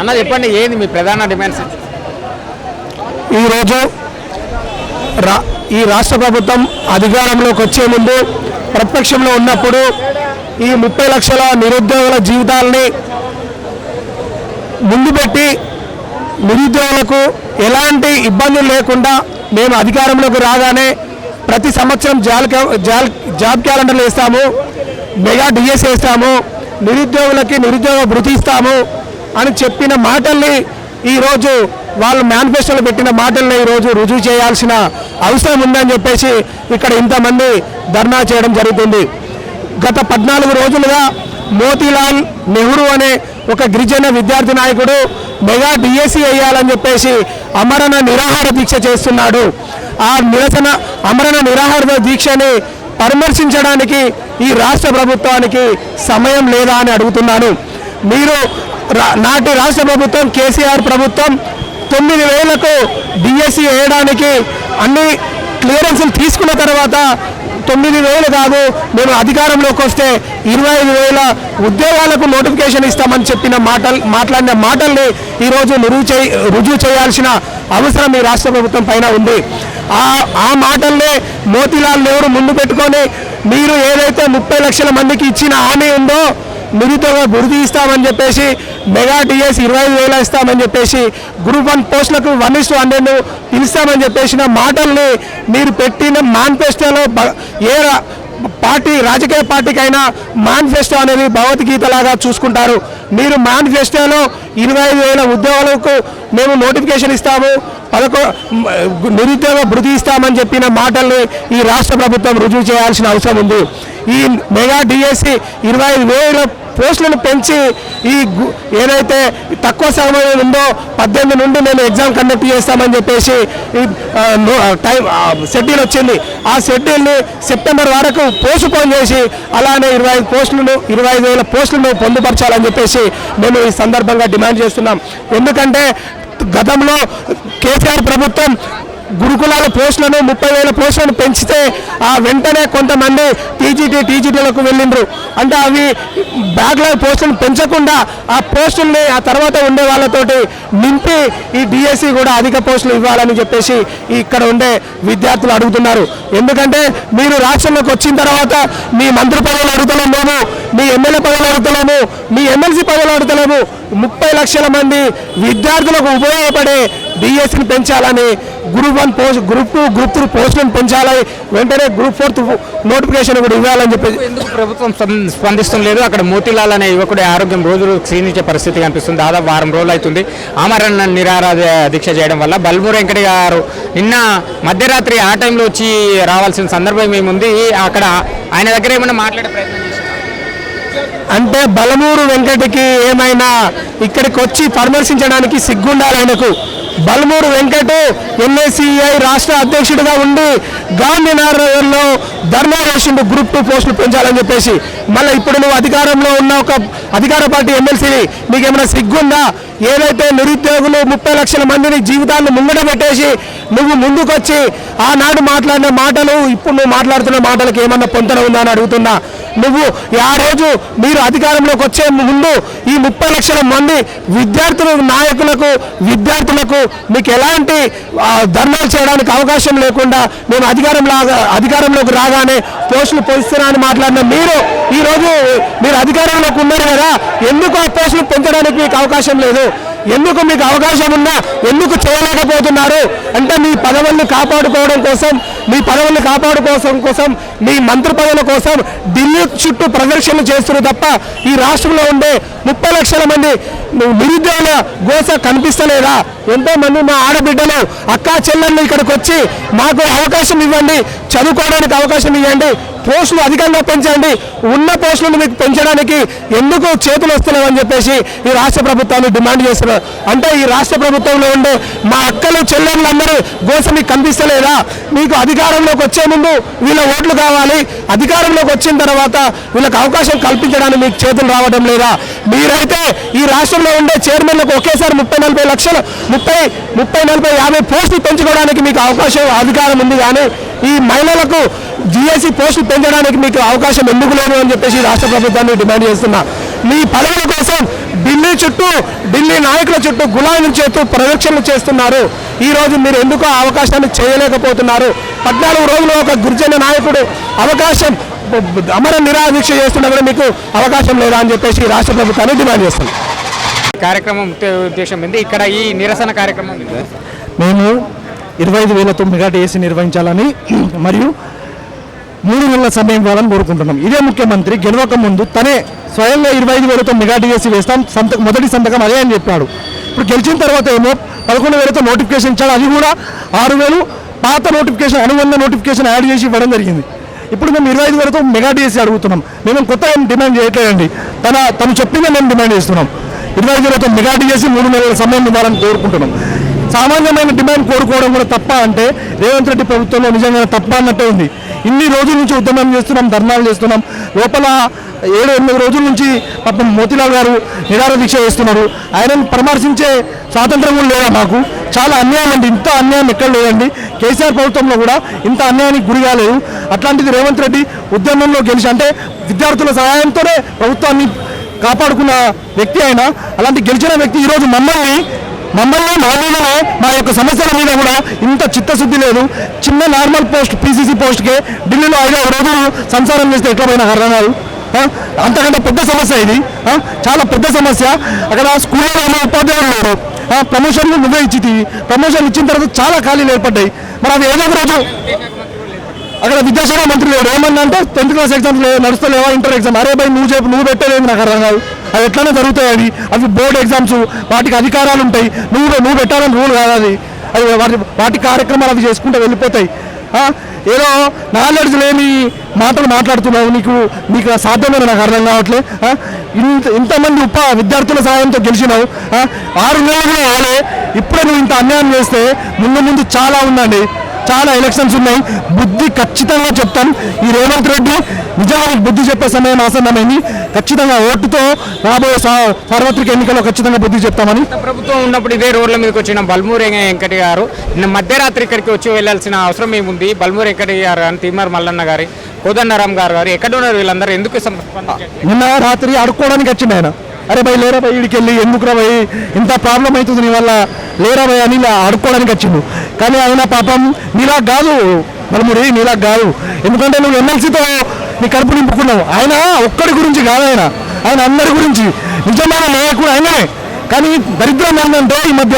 అన్న చెప్పండి, ఏంది మీ ప్రధాన డిమాండ్స్? ఈరోజు ఈ రాష్ట్ర ప్రభుత్వం అధికారంలోకి వచ్చే ముందు ప్రతిపక్షంలో ఉన్నప్పుడు ఈ 30 లక్షల నిరుద్యోగుల జీవితాలని ముందు పెట్టి నిరుద్యోగులకు ఎలాంటి ఇబ్బందులు లేకుండా మేము అధికారంలోకి రాగానే ప్రతి సంవత్సరం జాబ్ క్యాలెండర్లు వేస్తాము, మెగా డిఎస్ వేస్తాము, నిరుద్యోగులకి నిరుద్యోగ భృతి ఇస్తాము అని చెప్పిన మాటల్ని ఈరోజు వాళ్ళు మేనిఫెస్టోలో పెట్టిన మాటల్ని ఈరోజు రుజువు చేయాల్సిన అవసరం ఉందని చెప్పేసి ఇక్కడ ఇంతమంది ధర్నా చేయడం జరుగుతుంది. గత 14 రోజులుగా మోతీలాల్ నెహ్రూ అనే ఒక గిరిజన విద్యార్థి నాయకుడు మెగా డిఎస్సి వేయాలని చెప్పేసి అమరణ నిరాహార దీక్ష చేస్తున్నాడు. ఆ అమరణ నిరాహార దీక్షని పరామర్శించడానికి ఈ రాష్ట్ర ప్రభుత్వానికి సమయం లేదా అని అడుగుతున్నాను. మీరు నాటి రాష్ట్ర ప్రభుత్వం కేసీఆర్ ప్రభుత్వం 9,000కు డిఎస్సి వేయడానికి అన్ని క్లియరెన్స్లు తీసుకున్న తర్వాత 9,000 కాదు, మేము అధికారంలోకి వస్తే 25,000 ఉద్యోగాలకు నోటిఫికేషన్ ఇస్తామని చెప్పిన మాట్లాడిన మాటల్ని ఈరోజు రుజువు చేయాల్సిన అవసరం ఈ రాష్ట్ర ప్రభుత్వం పైన ఉంది. ఆ మాటల్ని మోతీలాల్ నెహ్రూ ముందు పెట్టుకొని మీరు ఏదైతే 30 లక్షల మందికి ఇచ్చిన హామీ ఉందో నిరుద్యోగ భృతి ఇస్తామని చెప్పేసి, మెగా డిఎస్ 25,000 ఇస్తామని చెప్పేసి, గ్రూప్ 1 పోస్టులకు 1:100 పిలుస్తామని చెప్పేసిన మాటల్ని మీరు పెట్టిన మేనిఫెస్టోలో ఏ రాజకీయ పార్టీకైనా మేనిఫెస్టో అనేది భగవద్గీతలాగా చూసుకుంటారు. మీరు మేనిఫెస్టోలో 25,000 ఉద్యోగాలకు మేము నోటిఫికేషన్ ఇస్తాము, నిరుద్యోగ భృతి ఇస్తామని చెప్పిన మాటల్ని ఈ రాష్ట్ర ప్రభుత్వం రుజువు చేయాల్సిన అవసరం ఉంది. ఈ మెగా డిఎస్సి 25,000 పోస్టులను పెంచి ఏదైతే తక్కువ సమయం ఉందో 18 నుండి మేము ఎగ్జామ్ కండక్ట్ చేస్తామని చెప్పేసి షెడ్యూల్ వచ్చింది. ఆ షెడ్యూల్ని సెప్టెంబర్ వరకు పోస్ట్పోన్ చేసి అలానే 25,000 పోస్టులను పొందుపరచాలని చెప్పేసి మేము ఈ సందర్భంగా డిమాండ్ చేస్తున్నాం. ఎందుకంటే గతంలో కేసీఆర్ ప్రభుత్వం గురుకులాల పోస్టులను 30,000 పోస్టులను పెంచితే ఆ వెంటనే కొంతమంది టీజీటీలకు వెళ్ళిండ్రు. అంటే అవి బ్యాక్లాగ్ పోస్టులను పెంచకుండా ఆ పోస్టుల్ని ఆ తర్వాత ఉండే వాళ్ళతోటి నింపి ఈ డిఎస్సి కూడా అధిక పోస్టులు ఇవ్వాలని చెప్పేసి ఇక్కడ ఉండే విద్యార్థులు అడుగుతున్నారు. ఎందుకంటే మీరు రాష్ట్రంలోకి వచ్చిన తర్వాత మీ మంత్రి పదవులు అడుగుతలేము మేము, మీ ఎమ్మెల్యే పదవులు అడుగుతలేము, మీ ఎమ్మెల్సీ పదవులు అడుగుతలేము. 30 లక్షల మంది విద్యార్థులకు ఉపయోగపడే డిఎస్సిని పెంచాలని, గ్రూప్ 1 పోస్ట్, గ్రూప్ 2, గ్రూప్ 3 పోస్టులను పెంచాలి, వెంటనే గ్రూప్ 4 నోటిఫికేషన్ కూడా ఇవ్వాలని చెప్పేసి. ఎందుకు ప్రభుత్వం స్పందిస్తుంది లేదు? అక్కడ మోతీలాల్ అనే యువకుడి ఆరోగ్యం రోజు క్షీణించే పరిస్థితి కనిపిస్తుంది. దాదాపు వారం రోజులు అవుతుంది ఆమరణ నిరాహార దీక్ష చేయడం వల్ల. బల్మూరు వెంకట గారు నిన్న మధ్యరాత్రి ఆ టైంలో వచ్చి రావాల్సిన సందర్భం ఏముంది? అక్కడ ఆయన దగ్గర ఏమైనా మాట్లాడే ప్రయత్నం చేశారు అంటే బలమూరు వెంకటకి ఏమైనా ఇక్కడికి వచ్చి పరామర్శించడానికి సిగ్గుండాలి ఆయనకు. బల్మూరు వెంకట ఎన్ఏసిఐ రాష్ట్ర అధ్యక్షుడిగా ఉండి గాంధీనగర్లో ధర్నా చేసిండు గ్రూప్ 2 పోస్టులు పెంచాలని చెప్పేసి. మళ్ళీ ఇప్పుడు నువ్వు అధికారంలో ఉన్న ఒక అధికార పార్టీ ఎమ్మెల్సీని నీకేమైనా సిగ్గుందా? ఏదైతే నిరుద్యోగులు 30 లక్షల మందిని జీవితాన్ని ముంగట పెట్టేసి నువ్వు ముందుకొచ్చి ఆనాడు మాట్లాడిన మాటలు ఇప్పుడు నువ్వు మాట్లాడుతున్న మాటలకు ఏమన్నా పొంతన ఉందా అని అడుగుతున్నా. నువ్వు ఆ రోజు మీరు అధికారంలోకి వచ్చే ముందు ఈ 30 లక్షల మంది నాయకులకు విద్యార్థులకు మీకు ఎలాంటి ధర్నాలు చేయడానికి అవకాశం లేకుండా మేము అధికారంలోకి రాగానే పోస్టులు పొందుతున్నా అని మాట్లాడిన మీరు ఈరోజు మీరు అధికారంలోకి ఉన్నారు కదా, ఎందుకు ఆ పోస్టులు పెంచడానికి మీకు అవకాశం లేదు? ఎందుకు మీకు అవకాశం ఉన్నా ఎందుకు చేయలేకపోతున్నారు? అంటే మీ పదవుల్ని కాపాడుకోవడం కోసం, మీ మంత్రి పదవుల కోసం ఢిల్లీ చుట్టూ ప్రదర్శనలు చేస్తున్నారు తప్ప ఈ రాష్ట్రంలో ఉండే 30 లక్షల మంది నిరుద్యోగుల గోస కనిపిస్తలేదా? ఎంతో మంది మా ఆడబిడ్డలు అక్కా చెల్లెళ్ళు ఇక్కడికి వచ్చి మాకు అవకాశం ఇవ్వండి, చదువుకోవడానికి అవకాశం ఇవ్వండి, పోస్టులు అధికంగా పెంచండి, ఉన్న పోస్టులను మీకు పెంచడానికి ఎందుకు చేతులు వస్తలేవని చెప్పేసి ఈ రాష్ట్ర ప్రభుత్వాన్ని డిమాండ్ చేస్తున్నారు. అంటే ఈ రాష్ట్ర ప్రభుత్వంలో ఉండే మా అక్కలు చెల్లెళ్ళందరూ గోస మీకు కనిపిస్తలేదా? మీకు అధికారంలోకి వచ్చే ముందు వీళ్ళ ఓట్లు కావాలి, అధికారంలోకి వచ్చిన తర్వాత వీళ్ళకి అవకాశం కల్పించడానికి మీకు చేతులు రావడం లేదా? మీరైతే ఈ రాష్ట్రంలో ఉండే చైర్మన్లకు ఒకేసారి 30-40 లక్షలు 30-40-50 పోస్టులు పెంచుకోవడానికి మీకు అవకాశం అధికారం ఉంది, కానీ ఈ మహిళలకు జిఎస్సి పోస్టులు పెంచడానికి మీకు అవకాశం ఎందుకు లేదు అని చెప్పేసి రాష్ట్ర ప్రభుత్వాన్ని డిమాండ్ చేస్తున్నా. మీ పదవుల కోసం ఢిల్లీ చుట్టూ ఢిల్లీ నాయకుల చుట్టూ గులాయిల చేస్తూ ప్రదక్షిణలు చేస్తున్నారు. ఈరోజు మీరు ఎందుకు ఆ అవకాశాన్ని చేయలేకపోతున్నారు? 14 రోజులు ఒక గిరిజన నాయకుడు అవకాశం అమర నిరాదీక్ష చేస్తున్నా కూడా మీకు అవకాశం లేదా అని చెప్పేసి రాష్ట్ర ప్రభుత్వాన్ని డిమాండ్ చేస్తుంది. కార్యక్రమం ఉద్దేశం ఏంది? ఇక్కడ ఈ నిరసన కార్యక్రమం మేము 25,000తో మెగా డిఎస్సి నిర్వహించాలని మరియు 3 నెలల సమయం ఇవ్వాలని కోరుకుంటున్నాం. ఇదే ముఖ్యమంత్రి గెలవక ముందు తనే స్వయంగా 25,000తో మెగా డిఎస్సి వేస్తాం, మొదటి సంతకం అదే అని చెప్పాడు. ఇప్పుడు గెలిచిన తర్వాత ఏమో 11,000తో నోటిఫికేషన్ ఇచ్చాడు. అది కూడా 6,000 పాత నోటిఫికేషన్ అనుబంధ నోటిఫికేషన్ యాడ్ చేసి ఇవ్వడం జరిగింది. ఇప్పుడు మేము 25,000తో మెగా డిఎస్సి అడుగుతున్నాం. మేము కొత్తగా ఏం డిమాండ్ చేయట్లేదండి, తను చెప్పిందే మేము డిమాండ్ చేస్తున్నాం. 25,000తో మెగా డిఎస్సి 3 నెలల సమయం ఇవ్వాలని కోరుకుంటున్నాం. సామాన్యమైన డిమాండ్ కోరుకోవడం కూడా తప్ప అంటే రేవంత్ రెడ్డి ప్రభుత్వంలో నిజంగా తప్ప అన్నట్టే ఉంది. ఇన్ని రోజుల నుంచి ఉద్యమం చేస్తున్నాం, ధర్నాలు చేస్తున్నాం. లోపల 7-8 రోజుల నుంచి పాపం మోతీలాల్ గారు నిరాహార దీక్ష చేస్తున్నారు. ఆయనను పరామర్శించే స్వాతంత్రం కూడా లేదా మాకు. చాలా అన్యాయం అండి, ఇంత అన్యాయం ఎక్కడ లేదండి. కేసీఆర్ ప్రభుత్వంలో కూడా ఇంత అన్యాయానికి గురి కాలేదు. అట్లాంటిది రేవంత్ రెడ్డి ఉద్యమంలో గెలిచి అంటే విద్యార్థుల సహాయంతోనే ప్రభుత్వాన్ని కాపాడుకున్న వ్యక్తి ఆయన. అలాంటి గెలిచిన వ్యక్తి ఈరోజు మమ్మల్ని మా యొక్క సమస్యల మీద కూడా ఇంత చిత్తశుద్ధి లేదు. చిన్న నార్మల్ పోస్ట్ పీసీసీ పోస్ట్కే ఢిల్లీలో 5 రోజులు సంసారం చేస్తే ఎట్లా పోయినా అర్థం కాదు. అంతకంటే పెద్ద సమస్య ఇది, చాలా పెద్ద సమస్య. అక్కడ స్కూల్లో ఉపాధ్యాయులు లేరు, ప్రమోషన్లు నువ్వే ఇచ్చి ప్రమోషన్ ఇచ్చిన తర్వాత చాలా ఖాళీలు ఏర్పడ్డాయి. మరి అది ఏదో ఒక రోజు అక్కడ విద్యాశాఖ మంత్రి లేడు. ఏమన్నా అంటే 10th క్లాస్ ఎగ్జామ్స్ నడుస్తలేవా, ఇంటర్ ఎగ్జామ్, అరే భయ్ నువ్వు పెట్టలేదు నాకు అర్థం కాదు. అది ఎట్లానే జరుగుతాయి. అవి బోర్డు ఎగ్జామ్స్, వాటికి అధికారాలు ఉంటాయి. నువ్వు పెట్టాలని రూల్ కాదు. అది వాటి కార్యక్రమాలు అవి చేసుకుంటూ వెళ్ళిపోతాయి. ఏదో నాలెడ్జ్ లేని మాటలు మాట్లాడుతున్నావు, నీకు సాధ్యమైన నాకు అర్థం కావట్లే. ఇంతమంది విద్యార్థుల సహాయంతో గెలిచినావు, 6 నెలలు రాలే. ఇప్పుడే నువ్వు ఇంత అన్యాయం చేస్తే ముందు చాలా ఉందండి, చాలా ఎలక్షన్స్ ఉన్నాయి. బుద్ధి ఖచ్చితంగా చెప్తాం. ఈ రేవంత్ రెడ్డి నిజానికి బుద్ధి చెప్పే సమయం ఆసన్నమైంది. ఖచ్చితంగా ఓటుతో రాబోయే సార్వత్రిక ఎన్నికల్లో ఖచ్చితంగా బుద్ధి చెప్తామని. ప్రభుత్వం ఉన్నప్పుడు ఇదే రోడ్ల మీదకి వచ్చిన బల్మూరి వెంకట గారు నిన్న మధ్యరాత్రి ఇక్కడికి వచ్చి వెళ్ళాల్సిన అవసరం ఏముంది? బల్మూరి వెంకట గారు కానీ, తీమర్ మల్లన్న గారి, కోదండరామ్ గారు ఎక్కడ ఉన్నారు? వీళ్ళందరూ ఎందుకు నిన్న రాత్రి అడుక్కోవడానికి వచ్చింది ఆయన. అరే భయ్ లేరా భయ్, వీడికి వెళ్ళి ఎందుకురా భయ్, ఇంత ప్రాబ్లం అవుతుంది నీ వల్ల, లేరా భయ్ అని అడుక్కోవడానికి వచ్చిండు. కానీ ఆయన పాపం నీలా కాదు, బల్మూరి నీలా కాదు. ఎందుకంటే నువ్వు ఎమ్మెల్సీతో నీ కడుపు నింపుకున్నావు. ఆయన ఒక్కడి గురించి కాదు, ఆయన అందరి గురించి నిజమైన నాయకుడు ఆయనే. కానీ దరిద్రం ఏంటంటే ఈ మధ్య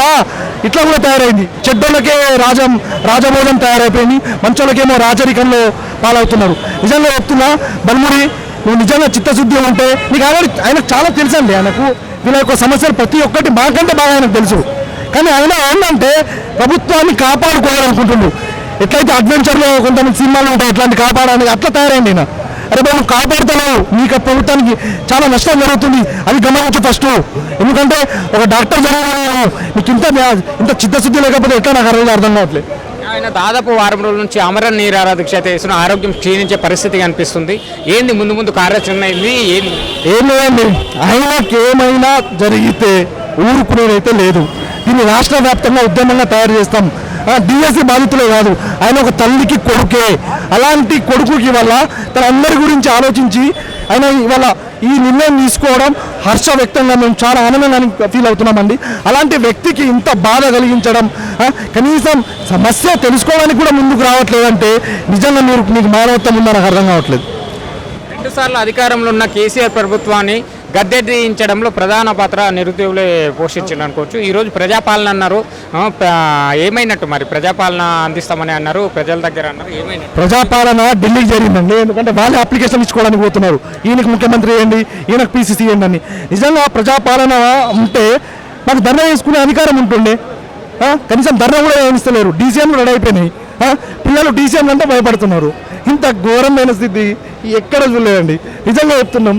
ఇట్లా కూడా తయారైంది. చెడ్డోళ్ళకే రాజభోజనం తయారైపోయింది, మంచోళ్ళకేమో రాజరికంలో పాలవుతున్నారు. నిజంగా చెప్తున్నా బల్మూరి, నువ్వు నిజంగా చిత్తశుద్ధి ఉంటే నీకు ఆయనకు చాలా తెలుసు అండి. ఆయనకు వీళ్ళ యొక్క సమస్యలు ప్రతి ఒక్కటి మాకంటే బాగా ఆయనకు తెలుసు. కానీ ఆయన ఏంటంటే ప్రభుత్వాన్ని కాపాడుకోవాలనుకుంటుండు. ఎట్లయితే అడ్వెంచర్లో కొంతమంది సినిమాలు ఉంటాయి, అట్లాంటి కాపాడాలని అట్లా తయారైంది ఈయన. అరే బాబు నువ్వు కాపాడుతున్నావు, నీకు ప్రభుత్వానికి చాలా నష్టం జరుగుతుంది, అది గమనించు ఫస్ట్. ఎందుకంటే ఒక డాక్టర్ జరగదు, నీకు ఇంత చిత్తశుద్ధి లేకపోతే ఎట్లా నాకు అర్థం కావట్లేదు. ఆయన దాదాపు 6 రోజుల నుంచి అమర నిరాహార దీక్ష చేసిన ఆరోగ్యం క్షీణించే పరిస్థితి కనిపిస్తుంది. ఏంది ముందు కార్యాచరణ ఏం లేదండి. ఆయనకి ఏమైనా జరిగితే ఊరుకునేదైతే లేదు. దీన్ని రాష్ట్ర వ్యాప్తంగా ఉద్యమంగా తయారు చేస్తాం. డిఎస్సి బాధితులే కాదు, ఆయన ఒక తల్లికి కొడుకే. అలాంటి కొడుకుకి వల్ల తన అందరి గురించి ఆలోచించి ఆయన ఇవాళ ఈ నిర్ణయం తీసుకోవడం హర్ష వ్యక్తంగా మేము చాలా ఆనందంగా ఫీల్ అవుతున్నామండి. అలాంటి వ్యక్తికి ఇంత బాధ కలిగించడం, కనీసం సమస్య తెలుసుకోవడానికి కూడా ముందుకు రావట్లేదంటే నిజంగా నీకు మానవత్వం ఉందని నాకు అర్థం కావట్లేదు. 2 సార్లు అధికారంలో ఉన్న కేసీఆర్ ప్రభుత్వాన్ని గద్దెదించడంలో ప్రధాన పాత్ర నిరుద్యోగులే పోషించారు అనుకోవచ్చు. ఈరోజు ప్రజాపాలన అన్నారు, ఏమైనట్టు మరి? ప్రజాపాలన అందిస్తామని అన్నారు, ప్రజల దగ్గర అన్నారు, ఏమైనా ప్రజాపాలన ఢిల్లీకి జరిగిందండి. ఎందుకంటే వాళ్ళే అప్లికేషన్ ఇచ్చుకోవడానికి పోతున్నారు. ఈయనకు ముఖ్యమంత్రి ఏంటి, ఈయనకు పీసీసీ ఏంటి అని. నిజంగా ప్రజాపాలన ఉంటే మాకు ధర్నా చేసుకునే అధికారం ఉంటుండే. కనీసం ధర్నా కూడా ఏమిస్తలేరు. డీసీఎంలు రెడీ అయిపోయినాయి, పిల్లలు డీసీఎంలు అంటే భయపడుతున్నారు. ఇంత ఘోరమైన స్థితి ఎక్కడ చూడలేదండి. నిజంగా చెప్తున్నాం,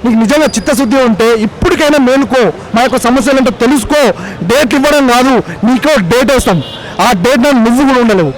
నీకు నిజంగా చిత్తశుద్ధి ఉంటే ఇప్పటికైనా మేలుకో, మా యొక్క సమస్యలు అంటే తెలుసుకో. డేట్ ఇవ్వడం కాదు, నీకో డేట్ వేస్తాం, ఆ డేట్ నువ్వు కూడా ఉండలేవు.